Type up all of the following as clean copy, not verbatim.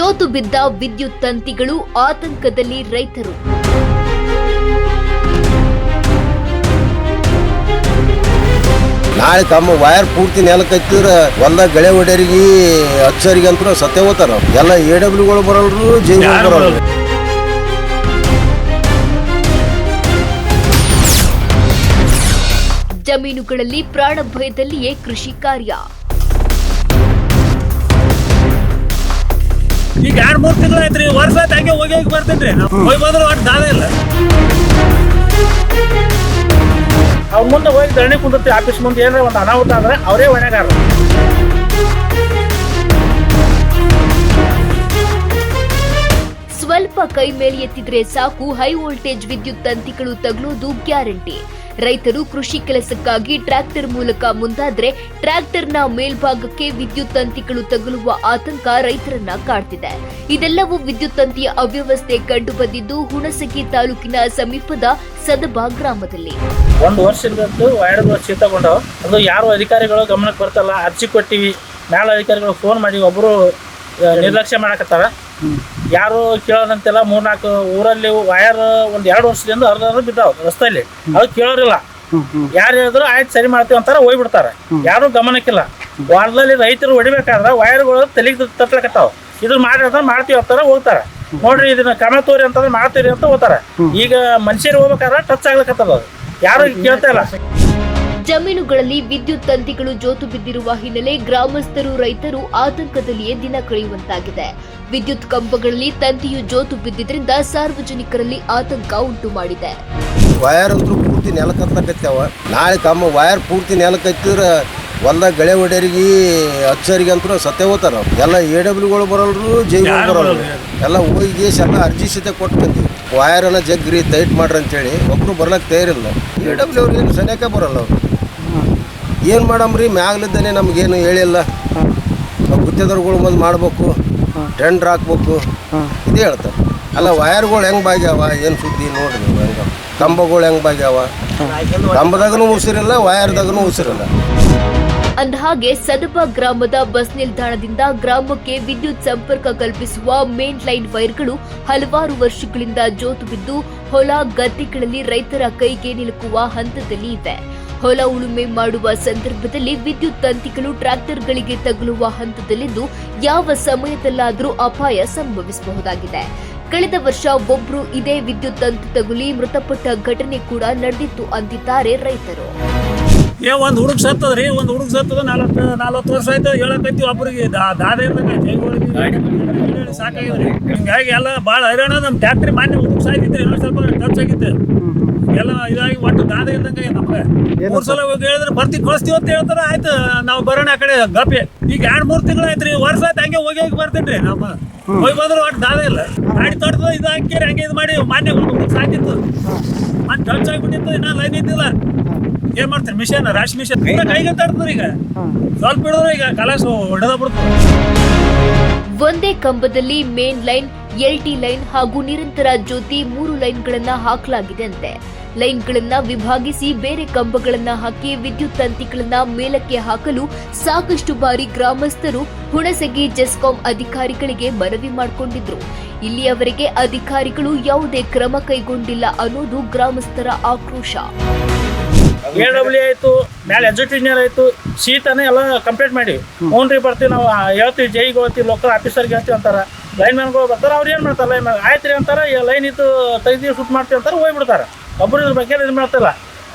ಜೋತು ಬಿದ್ದ ವಿದ್ಯುತ್ ತಂತಿಗಳು, ಆತಂಕದಲ್ಲಿ ರೈತರು. ನಾಳೆ ತಮ್ಮ ವೈರ್ ಪೂರ್ತಿ ನೆಲಕತ್ತಿದ್ರೆ ಹೊಲ್ದಾಗ ಗಳೆ ಹೊಡೆಯರಿಗೆ ಅಚ್ಚರಿಗೆ ಅಂತೂ ಸತ್ಯ ಹೋಗ್ತಾರ. ಎಲ್ಲ AWಗಳು ಬರಲ್ರು, ಜೈಗಳು ಬರಲ್ರು. ಜಮೀನುಗಳಲ್ಲಿ ಪ್ರಾಣ ಭಯದಲ್ಲಿಯೇ ಕೃಷಿ ಕಾರ್ಯ. ಈಗ 2-3 ತಿಂಗಳಾಯ್ತ್ರಿ, ವರ್ಷ ಹಂಗೆ ಹೋಗಿ ಬರ್ತೇನ್ರಿ. ಹೋಗಿ ಬಂದ್ರೆ ಒಟ್ಟು ದಾದ ಇಲ್ಲ. ಅವ್ರ ಮುಂದೆ ಹೋಗಿ ಧರಣಿ ಕುಂದಿರ್ತೀವಿ. ಆಫೀಸ್ ಮುಂದೆ ಏನಾರ ಒಂದು ಅನಾಹುತ ಆದ್ರೆ ಅವರೇ ಹೊಣೆಗಾರ. ಸ್ವಲ್ಪ ಕೈ ಮೇಲೆ ಎತ್ತಿದ್ರೆ ಸಾಕು, ಹೈ ವೋಲ್ಟೇಜ್ ವಿದ್ಯುತ್ ತಂತಿಗಳು ತಗುಲೋದು ಗ್ಯಾರಂಟಿ. ರೈತರು ಕೃಷಿ ಕೆಲಸಕ್ಕಾಗಿ ಟ್ರ್ಯಾಕ್ಟರ್ ಮೂಲಕ ಮುಂದಾದ್ರೆ ಟ್ರ್ಯಾಕ್ಟರ್ನ ಮೇಲ್ಭಾಗಕ್ಕೆ ವಿದ್ಯುತ್ ತಂತಿಗಳು ತಗುಲುವ ಆತಂಕ ರೈತರನ್ನ ಕಾಡ್ತಿದೆ. ಇದೆಲ್ಲವೂ ವಿದ್ಯುತ್ ತಂತಿಯ ಅವ್ಯವಸ್ಥೆ ಕಂಡು ಬಂದಿದ್ದು ಹುಣಸಗಿ ತಾಲೂಕಿನ ಸಮೀಪದ ಸದಬಾ ಗ್ರಾಮದಲ್ಲಿ. 1 ವರ್ಷದ್ದು ವೈರ್ಗಳು ಚೀತ ತಗೊಂಡವು. ಅದು ಯಾರು ಅಧಿಕಾರಿಗಳು ಗಮನಕ್ಕೆ ಬರ್ತಲ್ಲ. ಅರ್ಜಿ ಕೊಟ್ಟಿವಿ, ಮ್ಯಾಲ ಅಧಿಕಾರಿಗಳು ಫೋನ್ ಮಾಡಿ ಒಬ್ಬರು ನಿರ್ಲಕ್ಷ್ಯ ಮಾಡಕತ್ತಾರ. ಯಾರು ಕೇಳೋದಂತೆಲ್ಲ 3-4 ಊರಲ್ಲಿ ವೈರ್ 1-2 ವರ್ಷದಿಂದ ಅರ್ಧ ಬಿದ್ದಾವ ರಸ್ತೆಯಲ್ಲಿ. ಅದು ಕೇಳೋರಿಲ್ಲ. ಯಾರು ಹೇಳಿದ್ರು ಆಯ್ತು ಸರಿ ಮಾಡ್ತೀವಿ ಅಂತಾರ, ಹೋಗ್ಬಿಡ್ತಾರೆ. ಯಾರು ಗಮನಕ್ಕಿಲ್ಲ. ವಾರದಲ್ಲಿ ರೈತರು ಹೊಡಿಬೇಕಾದ್ರೆ ವೈರ್ಗಳು ತಲೆಗೆ ತಟ್ಲಕತ್ತಾವ. ಇದನ್ನ ಮಾಡಿದ್ರೆ ಮಾಡ್ತೀವಿ ಅಂತಾರ, ಹೋಗ್ತಾರೆ. ನೋಡ್ರಿ ಇದನ್ನ ಕ್ರಮ ತೋರಿ ಅಂತಂದ್ರೆ ಮಾಡ್ತೀರಿ ಅಂತ ಹೋಗ್ತಾರೆ. ಈಗ ಮನುಷ್ಯರು ಹೋಗ್ಬೇಕಾದ್ರೆ ಟಚ್ ಆಗ್ಲಕತ್ತದ. ಅದು ಯಾರು ಕೇಳ್ತಾ ಇಲ್ಲ. ಜಮೀನುಗಳಲ್ಲಿ ವಿದ್ಯುತ್ ತಂತಿಗಳು ಜೋತು ಬಿದ್ದಿರುವ ಹಿನ್ನೆಲೆ ಗ್ರಾಮಸ್ಥರು, ರೈತರು ಆತಂಕದಲ್ಲಿಯೇ ದಿನ ಕಳೆಯುವಂತಾಗಿದೆ. ವಿದ್ಯುತ್ ಕಂಬಗಳಲ್ಲಿ ತಂತಿಯು ಜೋತು ಬಿದ್ದಿದ್ರಿಂದ ಸಾರ್ವಜನಿಕರಲ್ಲಿ ಆತಂಕ ಉಂಟು ಮಾಡಿದೆ. ವೈರ್ ಅಂತೂ ಪೂರ್ತಿ ನೆಲಕತ್ತಕತ್ಯಾವ. ನಾಳೆ ತಮ್ಮ ವೈರ್ ಪೂರ್ತಿ ನೆಲಕತ್ತಿದ್ರೆ ಹೊಲ್ದಾಗ ಗಳೆ ಹೊಡೆಯರಿಗೆ ಅಚ್ಚರಿಗೆ ಅಂತೂ ಸತ್ಯ ಹೋಗ್ತಾರ. ಎಲ್ಲ AWಗಳು ಬರಲ್ರು, ಜೈಗಳು ಬರಲ್ರು. ಎಲ್ಲ ಹೋಗಿ ಎಲ್ಲ ಅರ್ಜಿ ಸೀತೆ ಕೊಟ್ಕೊಂತೀವಿ. ವೈರನ್ನ ಜಗ್ರಿ ಟೈಟ್ ಮಾಡ್ರಿ ಅಂತೇಳಿ ಒಬ್ರು ಬರ್ಲಕ್ಕೆ ತಯಾರಿಲ್ಲ. AW ಅವ್ರು ಏನು ಸನಿಯಕ್ಕೆ ಬರಲ್ಲ. ಅವ್ರು ಏನು ಮಾಡಮ್ರಿ, ಮ್ಯಾಗ್ಲಿದ್ದಾನೆ ನಮಗೇನು ಹೇಳಿಲ್ಲ. ನಾವು ಗುತ್ತೇದಾರಗಳು ಬಂದು ಮಾಡ್ಬೇಕು, ಟೆಂಡ್ರ್ ಹಾಕ್ಬೇಕು, ಇದೇ ಹೇಳ್ತಾರೆ. ಅಲ್ಲ ವೈರ್ಗಳು ಹೆಂಗೆ ಬಾಗ್ಯಾವ, ಏನು ಸುದ್ದಿ ನೋಡ್ರಿ ನೀವು. ಹೆಂಗ ಕಂಬಗಳು ಹೆಂಗೆ ಬಾಗ್ಯಾವ, ಕಂಬದಾಗೂ ಉಸಿರಿಲ್ಲ, ವೈರ್ದಾಗೂ ಉಸಿರಿಲ್ಲ. ಅಂದಹಾಗೆ ಸದಬಾ ಗ್ರಾಮದ ಬಸ್ ನಿಲ್ದಾಣದಿಂದ ಗ್ರಾಮಕ್ಕೆ ವಿದ್ಯುತ್ ಸಂಪರ್ಕ ಕಲ್ಪಿಸುವ ಮೇನ್ ಲೈನ್ ವೈರ್ಗಳು ಹಲವಾರು ವರ್ಷಗಳಿಂದ ಜೋತು ಬಿದ್ದು ಹೊಲ ಗದ್ದೆಗಳಲ್ಲಿ ರೈತರ ಕೈಗೆ ನಿಲುಕುವ ಹಂತದಲ್ಲಿ ಇವೆ. ಹೊಲ ಉಳುಮೆ ಮಾಡುವ ಸಂದರ್ಭದಲ್ಲಿ ವಿದ್ಯುತ್ ತಂತಿಗಳು ಟ್ರ್ಯಾಕ್ಟರ್ಗಳಿಗೆ ತಗುಲುವ ಹಂತದಲ್ಲಿದ್ದು ಯಾವ ಸಮಯದಲ್ಲಾದರೂ ಅಪಾಯ ಸಂಭವಿಸಬಹುದಾಗಿದೆ. ಕಳೆದ ವರ್ಷ ಒಬ್ಬರು ಇದೇ ವಿದ್ಯುತ್ ತಂತಿ ತಗುಲಿ ಮೃತಪಟ್ಟ ಘಟನೆ ಕೂಡ ನಡೆದಿತ್ತು ಅಂತಿದ್ದಾರೆ ರೈತರು. ಒಂದು ಹುಡುಗ ಸತ್ತದ್ರಿ, ಒಂದು ಹುಡುಗ ಸತ್ತದ. 40 ವರ್ಷ ಆಯ್ತು ಹೇಳಕೈತಿ. ಒಬ್ಬರಿಗೆ ದಾದ ಇರ್ತದೆ, ಸಾಕಾಗಿದ್ರಿ. ಹಿಂಗಾಗಿ ಎಲ್ಲ ಭಾಳ ಹೈರಾಣ. ನಮ್ಮ ಟ್ಯಾಕ್ಟ್ರಿ ಮಾನ್ಯ ಹುಡುಗ ಸಾಯ್ತಿತ್ತು, ಇನ್ನೊಂದು ಸ್ವಲ್ಪ ಖರ್ಚಾಗಿತ್ತು. ಎಲ್ಲ ಇದಾಗಿ ಒಟ್ಟು ದಾದ ಇದ್ದಂಗೆ ನಮ್ಗೆ 3 ಸಲ ಹೇಳಿದ್ರೆ ಬರ್ತಿ ಕಳಿಸ್ತೀವಿ ಅಂತ ಹೇಳ್ತಾರೆ. ಆಯ್ತು ನಾವು ಬರೋಣ ಆ ಕಡೆ ಗಪ್ಪೆ. ಈಗ 2-3 ತಿಂಗಳಾಯ್ತ್ರಿ, ವರ್ಷ ಆಯ್ತು ಹಂಗೆ ಹೋಗಿ ಬರ್ತೇನ್ರಿ. ನಮ್ಮ ಹೋಗಿ ಬಂದ್ರೆ ಒಟ್ಟು ದಾದ ಇಲ್ಲ. ಗಾಡಿ ತೊಡ್ದು ಇದು ಹಾಕಿ ಹಂಗೆ ಇದು ಮಾಡಿ ಮಾನ್ಯ ಒಂದು ಹುಡುಗ ಸಾಯ್ತಿತ್ತು. ಮತ್ತೆ ಖರ್ಚಾಗ್ಬಿಟ್ಟಿತ್ತು, ಇನ್ನೂ ಲೈನ್ ಇದ್ದಿಲ್ಲ. ಏನ್ ಮಾಡ್ತಾರೆ, ಮಿಷನ್ ರಾಶಿ ಮಿಷನ್ ಕೈಗೆ ತಡ್ತಾರೆ. ಈಗ ಸ್ವಲ್ಪ ಹಿಡಿದ್ರೆ ಈಗ ಕಲಾಸ ಹೊಡೆದ ಬಿಡ್ತಾರೆ. ಒಂದೇ ಕಂಬದಲ್ಲಿ ಮೇನ್ ಲೈನ್, LT ಲೈನ್ ಹಾಗೂ ನಿರಂತರ ಜ್ಯೋತಿ 3 ಲೈನ್ಗಳನ್ನ ಹಾಕಲಾಗಿದೆ ಅಂತೆ. ಲೈನ್ಗಳನ್ನ ವಿಭಾಗಿಸಿ ಬೇರೆ ಕಂಬಗಳನ್ನ ಹಾಕಿ ವಿದ್ಯುತ್ ತಂತಿಗಳನ್ನ ಮೇಲಕ್ಕೆ ಹಾಕಲು ಸಾಕಷ್ಟು ಬಾರಿ ಗ್ರಾಮಸ್ಥರು ಹುಣಸಗಿ ಜೆಸ್ಕಾಂ ಅಧಿಕಾರಿಗಳಿಗೆ ಮನವಿ ಮಾಡಿಕೊಂಡಿದ್ರು. ಇಲ್ಲಿಯವರೆಗೆ ಅಧಿಕಾರಿಗಳು ಯಾವುದೇ ಕ್ರಮ ಕೈಗೊಂಡಿಲ್ಲ ಅನ್ನೋದು ಗ್ರಾಮಸ್ಥರ ಆಕ್ರೋಶ. AW ಆಯ್ತು, ಮೇಲೆ ಎಜುಕೇಷನ್ ಆಯ್ತು, ಶೀತನೇ ಎಲ್ಲ ಕಂಪ್ಲೀಟ್ ಮಾಡಿ ಹ್ಞೂ ಬರ್ತೀವಿ ನಾವು ಹೇಳ್ತೀವಿ. ಜೈಗೆ ಹೋಗ್ತೀವಿ, ಲೋಕಲ್ ಆಫೀಸರ್ಗೆ ಹೇಳ್ತೀವಿ ಅಂತಾರೆ. ಲೈನ್ ಮ್ಯಾನ್ಗಳು ಬರ್ತಾರೆ. ಅವ್ರು ಏನು ಮಾಡ್ತಾರೆ, ಲೈನ್ ಮ್ಯಾನ್ ಆಯ್ತು ರೀ ಅಂತಾರೆ, ಲೈನ್ ಇತ್ತು ತೆಗ್ದು ಶೂಟ್ ಮಾಡ್ತೀವಿ ಅಂತಾರೆ, ಹೋಗ್ಬಿಡ್ತಾರೆ. ಒಬ್ಬರು ಇದ್ರ ಬಗ್ಗೆ ಇದು ಮಾಡ್ತಿಲ್ಲ.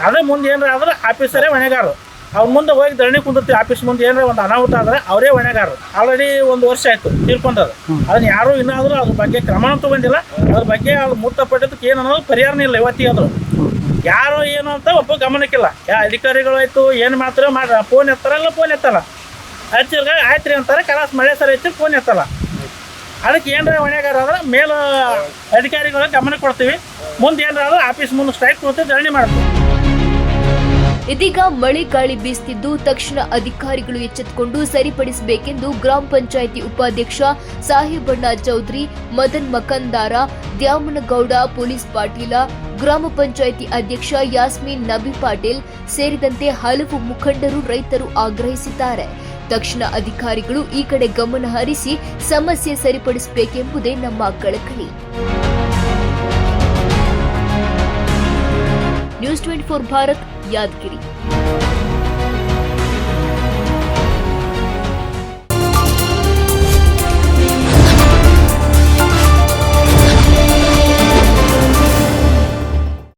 ಅದೇ ಮುಂದೆ ಏನಾರ ಆದ್ರೆ ಆಫೀಸರೇ ಹೊಣೆಗಾರರು. ಅವ್ರ ಮುಂದೆ ಹೋಗಿ ಧರಣಿ ಕುಂದಿರ್ತೀವಿ. ಆಫೀಸ್ ಮುಂದೆ ಏನಾರ ಒಂದು ಅನಾಹುತ ಆದರೆ ಅವರೇ ಹೊಣೆಗಾರರು. ಆಲ್ರೆಡಿ 1 ವರ್ಷ ಆಯಿತು ತಿಳ್ಕೊಂಡರು. ಅದನ್ನ ಯಾರು ಇನ್ನಾದರೂ ಅದ್ರ ಬಗ್ಗೆ ಕ್ರಮನೂ ತೊಗೊಂಡಿಲ್ಲ. ಅದ್ರ ಬಗ್ಗೆ ಅವ್ರು ಮೃತಪಟ್ಟಿದ್ದಕ್ಕೆ ಏನು ಅನ್ನೋದು ಪರಿಹಾರನೇ ಇಲ್ಲ ಇವತ್ತಿಗಾದ್ರು. ಯಾರು ಏನು ಅಂತ ಒಬ್ಬ ಗಮನಕ್ಕಿಲ್ಲ. ಅಧಿಕಾರಿಗಳು ಆಯ್ತು ಏನು ಮಾಡ್ತಾರೆ, ಫೋನ್ ಎತ್ತಾರಲ್ಲ, ಫೋನ್ ಎತ್ತಲ್ಲ. ಹಚ್ಚಿರ್ಗ ಆಯ್ತು ರೀ ಅಂತಾರೆ, ಕಲಾಸ್ ಮಳೆ ಸರ್ ಹೆಚ್ಚು ಫೋನ್ ಎತ್ತಲ್ಲ. ಅದಕ್ಕೆ ಏನಾರ ಹೊಣೆಗಾರ ಆದ್ರೆ ಮೇಲು ಅಧಿಕಾರಿಗಳ ಗಮನ ಕೊಡ್ತೀವಿ. ಮುಂದೆ ಏನಾರ ಆಫೀಸ್ ಮುಂದೆ ಸ್ಟ್ರೈಕ್ ಕೊಡ್ತೀವಿ, ಧರಣಿ ಮಾಡ್ತೀವಿ. ಇದೀಗ ಮಳೆ ಗಾಳಿ ಬೀಸುತ್ತಿದ್ದು ತಕ್ಷಣ ಅಧಿಕಾರಿಗಳು ಎಚ್ಚೆತ್ತುಕೊಂಡು ಸರಿಪಡಿಸಬೇಕೆಂದು ಗ್ರಾಮ ಪಂಚಾಯಿತಿ ಉಪಾಧ್ಯಕ್ಷ ಸಾಹೇಬಣ್ಣ ಚೌಧರಿ, ಮದನ್ ಮಕಂದಾರ, ದ್ಯಾಮನಗೌಡ, ಪೊಲೀಸ್ ಪಾಟೀಲ, ಗ್ರಾಮ ಪಂಚಾಯಿತಿ ಅಧ್ಯಕ್ಷ ಯಾಸ್ಮೀನ್ ನಬಿ ಪಾಟೀಲ್ ಸೇರಿದಂತೆ ಹಲವು ಮುಖಂಡರು ರೈತರು ಆಗ್ರಹಿಸಿದ್ದಾರೆ. ತಕ್ಷಣ ಅಧಿಕಾರಿಗಳು ಈ ಕಡೆ ಗಮನ ಹರಿಸಿ ಸಮಸ್ಯೆ ಸರಿಪಡಿಸಬೇಕೆಂಬುದೇ ನಮ್ಮ ಕಳಕಳಿ. ನ್ಯೂಸ್ 24 ಭಾರತ್, ಯಾದಗಿರಿ.